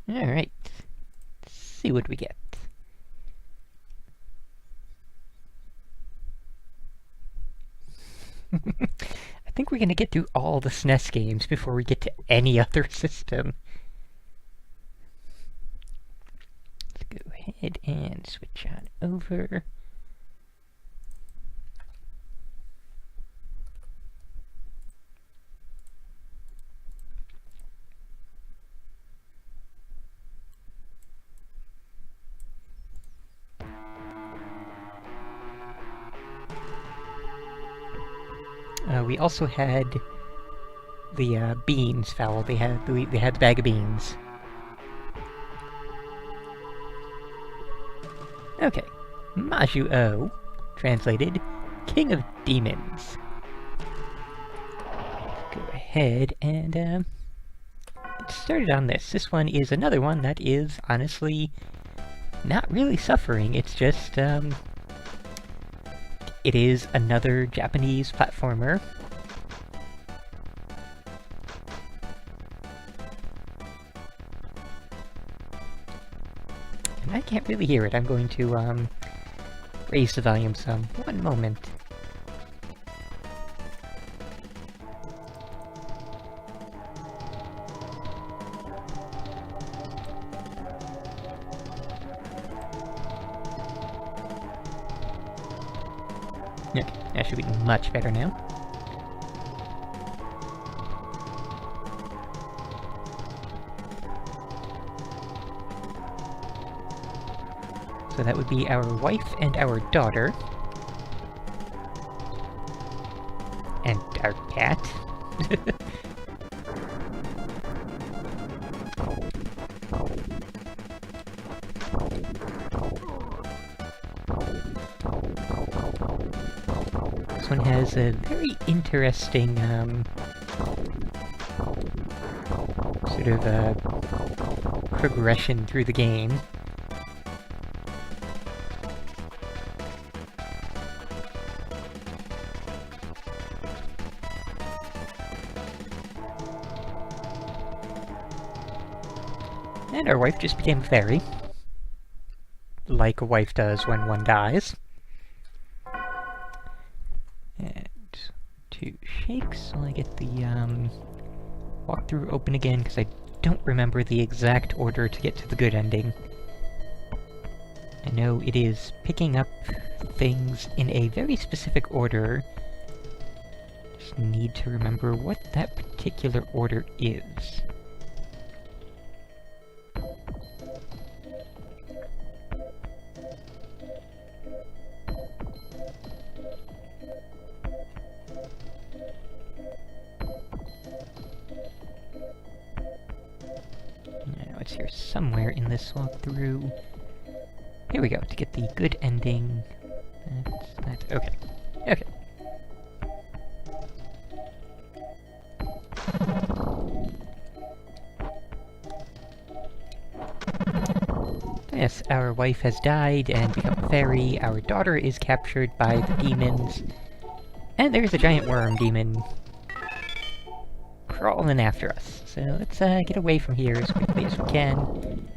Alright. Let's see what we get. I think we're gonna get through all the SNES games before we get to any other system. Let's go ahead and switch on over. We also had the beans foul. They had the bag of beans. Okay, Majuu, translated King of Demons. Go ahead and get started on this. This one is another one that is honestly not really suffering. It's just it is another Japanese platformer. And I can't really hear it. I'm going to raise the volume some. One moment. Okay, that should be much better now. So that would be our wife and our daughter. And our cat. This one has a very interesting, sort of, progression through the game. And our wife just became a fairy. Like a wife does when one dies. And 2 shakes while I get the walkthrough open again, because I don't remember the exact order to get to the good ending. I know it is picking up things in a very specific order. Just need to remember what that particular order is. It's here somewhere in this walkthrough. Here we go, to get the good ending. That's okay. Okay. Yes, our wife has died and become a fairy. Our daughter is captured by the demons. And there's a giant worm demon crawling after us. So let's get away from here as quickly as we can.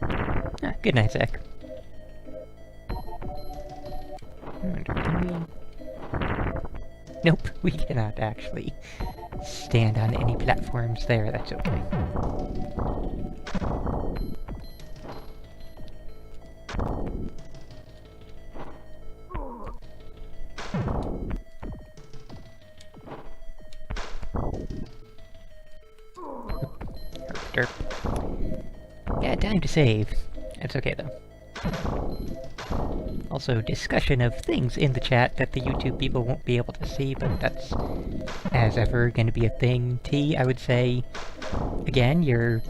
Ah, good night, Zach. Nope, we cannot actually stand on any platforms there, that's okay. Yeah, time to save. That's okay, though. Also, discussion of things in the chat that the YouTube people won't be able to see, but that's, as ever, gonna be a thing. T, I would say, again, your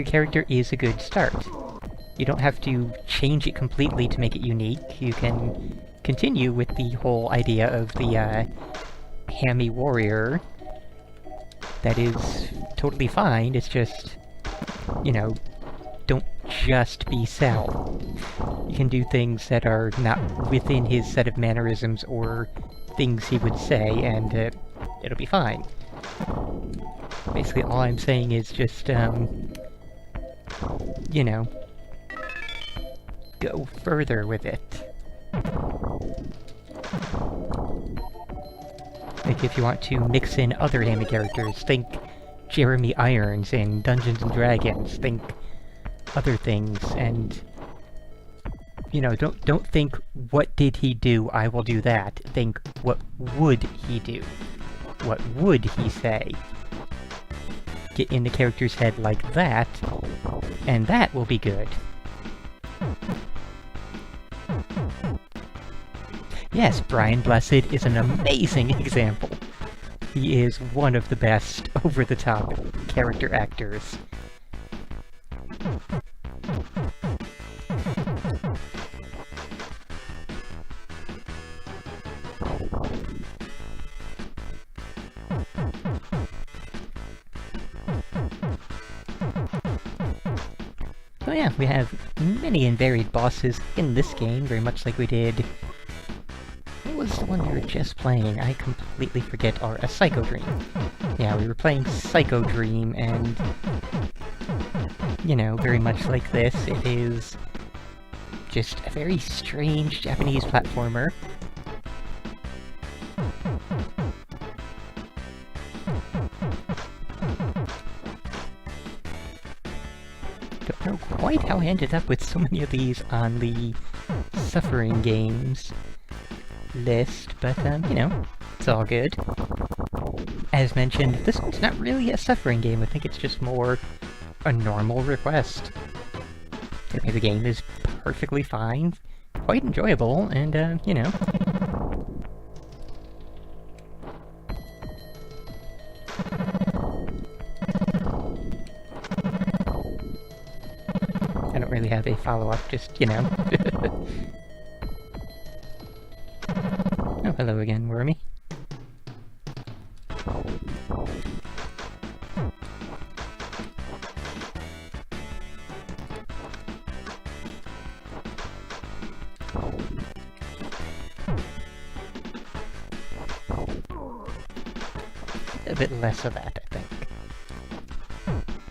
character is a good start. You don't have to change it completely to make it unique. You can continue with the whole idea of the, hammy warrior. That is totally fine, it's just, you know, don't just be Sal. You can do things that are not within his set of mannerisms or things he would say, and it'll be fine. Basically, all I'm saying is just, you know, go further with it. Like, if you want to mix in other anime characters, think Jeremy Irons in Dungeons & Dragons, think other things, and, you know, don't think, what did he do, I will do that. Think, what would he do? What would he say? Get in the character's head like that, and that will be good. Yes, Brian Blessed is an amazing example. He is one of the best over-the-top character actors. So yeah, we have many and varied bosses in this game, very much like we did... What was the one we were just playing? I completely forget. A Psycho Dream. Yeah, we were playing Psycho Dream, and... You know, very much like this, it is... just a very strange Japanese platformer. Don't know quite how I ended up with so many of these on the Suffering Games list, but, you know, it's all good. As mentioned, this one's not really a Suffering game, I think it's just more a normal request. The game is perfectly fine, quite enjoyable, and, you know... I don't really have a follow-up, just, you know... Oh, hello again, Wormy. A bit less of that, I think.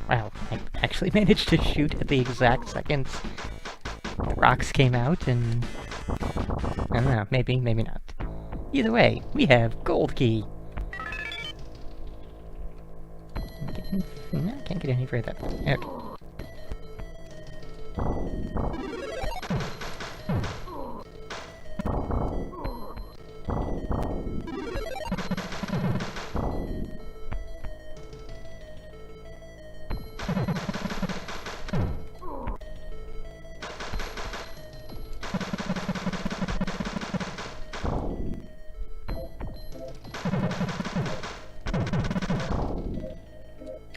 Wow, I actually managed to shoot at the exact seconds the rocks came out, and... I don't know, maybe not. Either way, we have Gold Key! No, I can't get any further. Okay.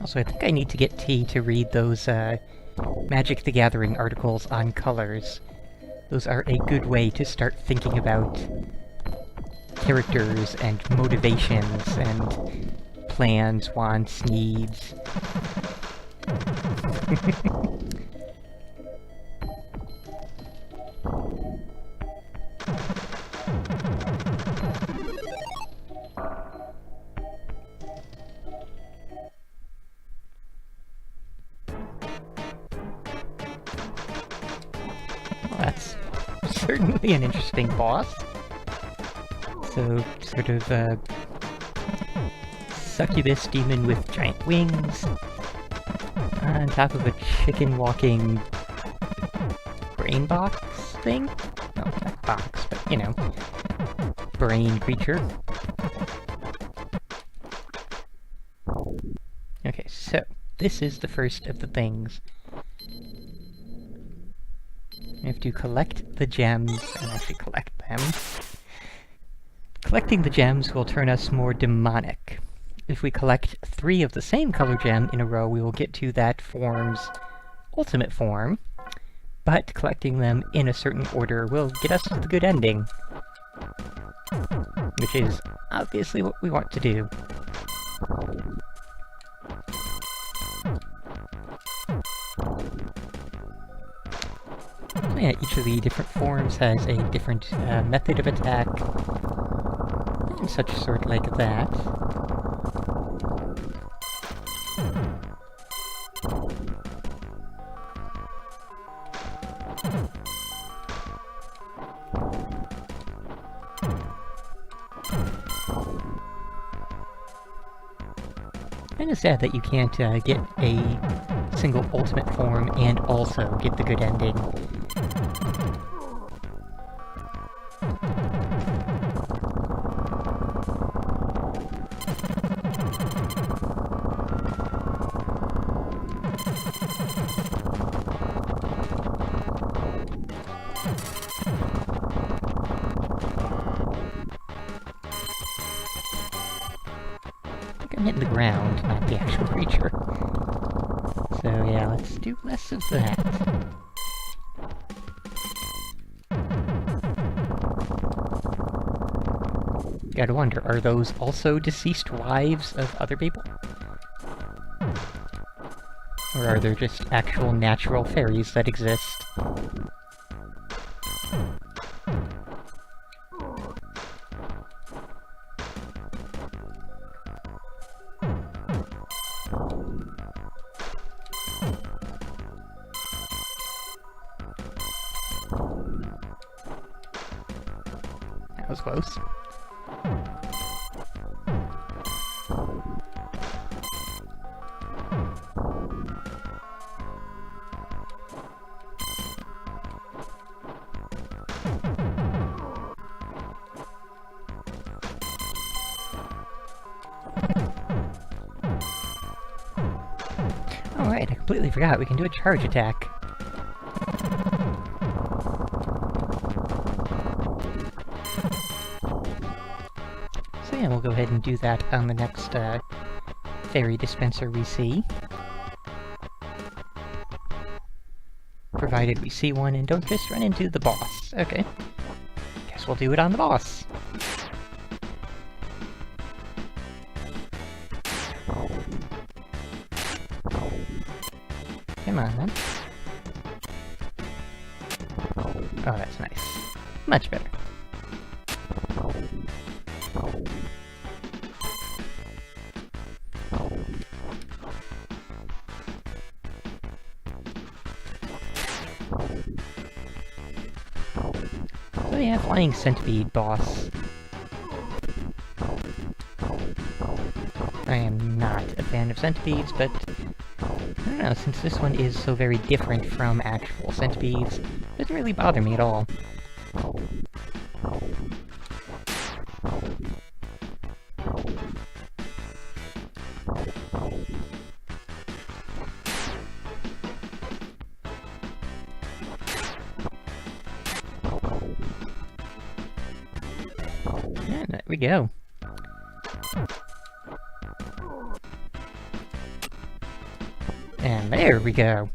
Also, I think I need to get T to read those, Magic the Gathering articles on colors. Those are a good way to start thinking about characters and motivations and plans, wants, needs. That's certainly an interesting boss. So, sort of a succubus demon with giant wings on top of a chicken-walking brain box thing? No, not box, but, you know, brain creature. Okay, so, this is the first of the things. We have to collect the gems, and actually collect them. Collecting the gems will turn us more demonic. If we collect 3 of the same color gem in a row, we will get to that form's ultimate form, but collecting them in a certain order will get us to the good ending. Which is obviously what we want to do. Yeah, each of the different forms has a different method of attack, and such sort like that. Kinda sad that you can't get a single ultimate form and also get the good ending. I'm hitting the ground, not the actual creature. So yeah, let's do less of that. Gotta wonder, are those also deceased wives of other people? Or are there just actual natural fairies that exist? That was close. Alright, I completely forgot we can do a charge attack. So yeah, we'll go ahead and do that on the next fairy dispenser we see. Provided we see one and don't just run into the boss. Okay. Guess we'll do it on the boss. Come on, then. Oh, that's nice. Much better. So yeah, flying centipede boss. I am not a fan of centipedes, but I don't know, since this one is so very different from actual centipedes, it doesn't really bother me at all. Yeah, there we go. And there we go.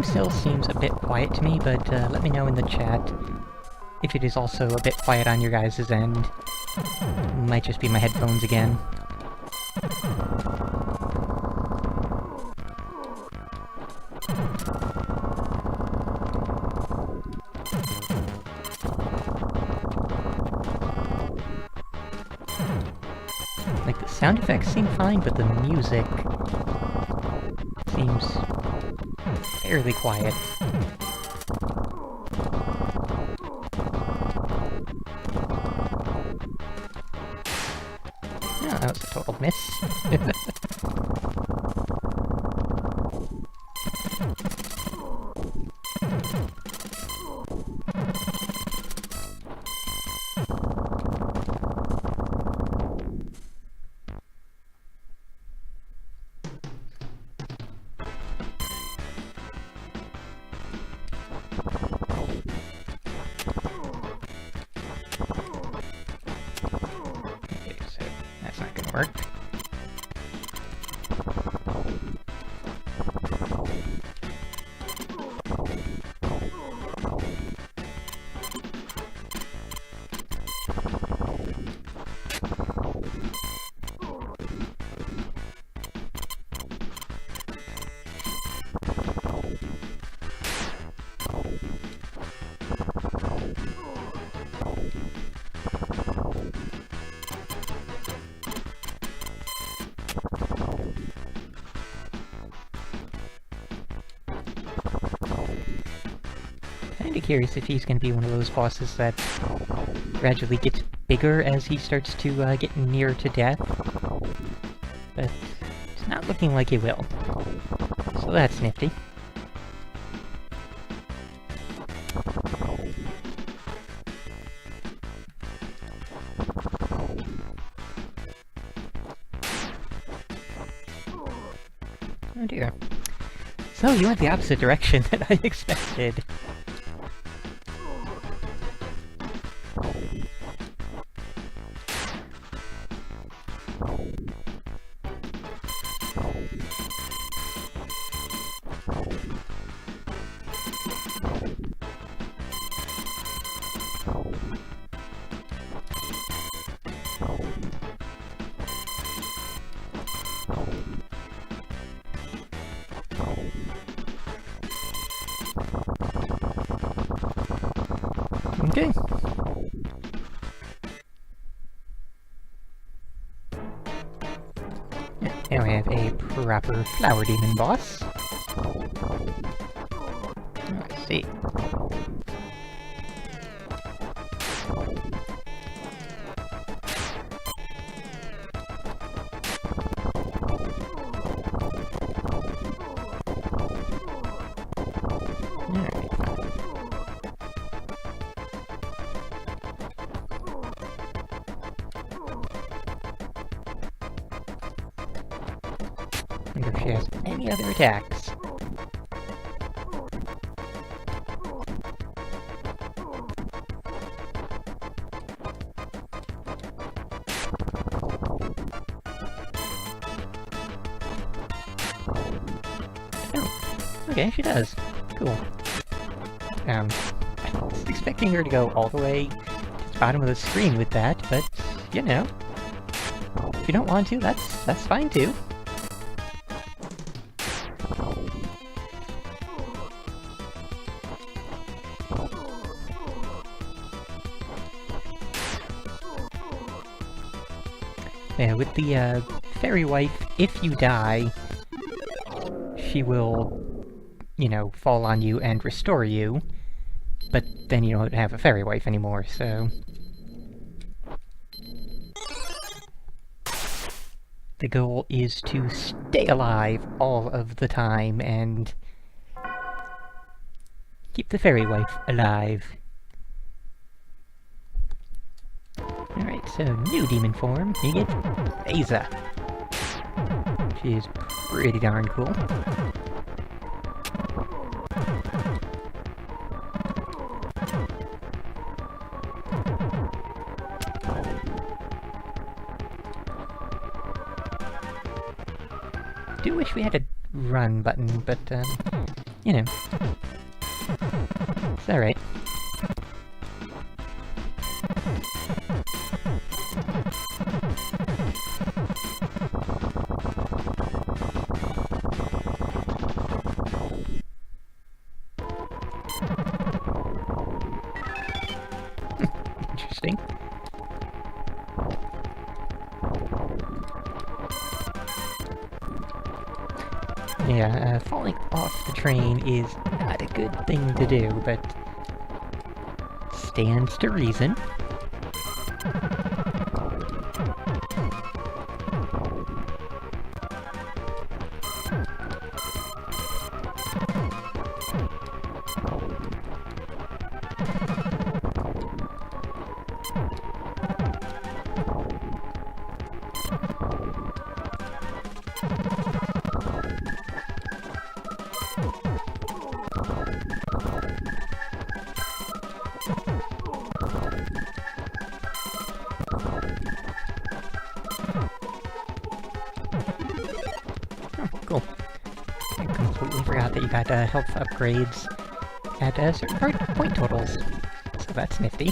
Still seems a bit quiet to me, but let me know in the chat if it is also a bit quiet on your guys' end. Might just be my headphones again. Like, the sound effects seem fine, but the music seems fairly quiet. Oh, that was a total miss. Work. kinda curious if he's gonna be one of those bosses that gradually gets bigger as he starts to get near to death. But it's not looking like he will. So that's nifty. Oh dear. So you went the opposite direction than I expected. Okay. Now we have a proper flower demon boss. Let's see. Wonder if she has any other attacks. Oh, okay, she does. Cool. I was expecting her to go all the way to the bottom of the screen with that, but, you know. If you don't want to, that's fine too. Yeah, with the fairy wife, if you die, she will, you know, fall on you and restore you, but then you don't have a fairy wife anymore, so... The goal is to stay alive all of the time and keep the fairy wife alive. Alright, so new demon form, you get Asa. She is pretty darn cool. Do wish we had a run button, but, you know. It's alright. Interesting. Yeah, falling off the train is not a good thing to do, but stands to reason. Cool. I completely forgot that you got health upgrades at certain point totals, so that's nifty.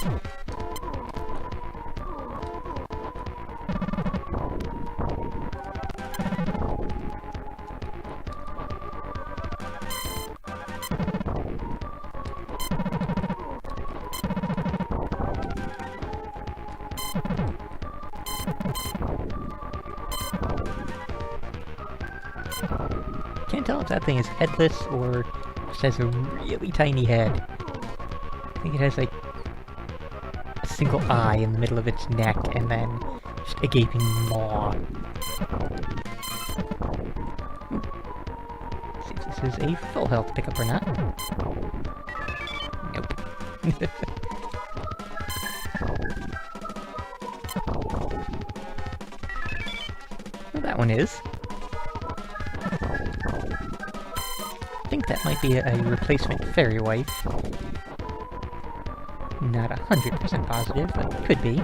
Can't tell if that thing is headless or just has a really tiny head. think it has like a single eye in the middle of its neck, and then just a gaping maw. See if this is a full health pickup or not. Nope. Well, that one is. I think that might be a replacement fairy wife. Not 100% positive, but could be.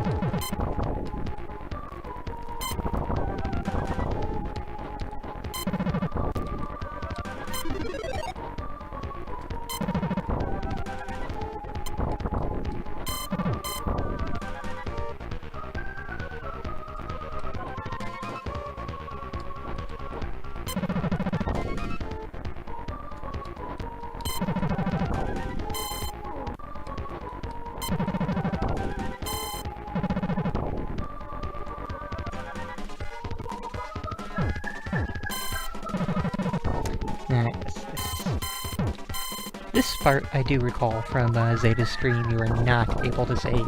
This part I do recall from Zeta's stream. You are not able to save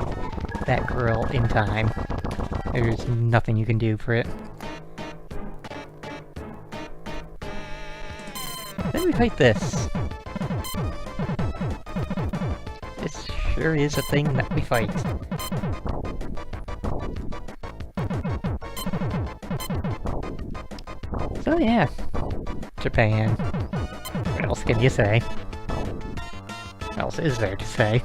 that girl in time. There's nothing you can do for it. Then we fight this. This sure is a thing that we fight. So yeah, Japan. What else can you say? What else is there to say?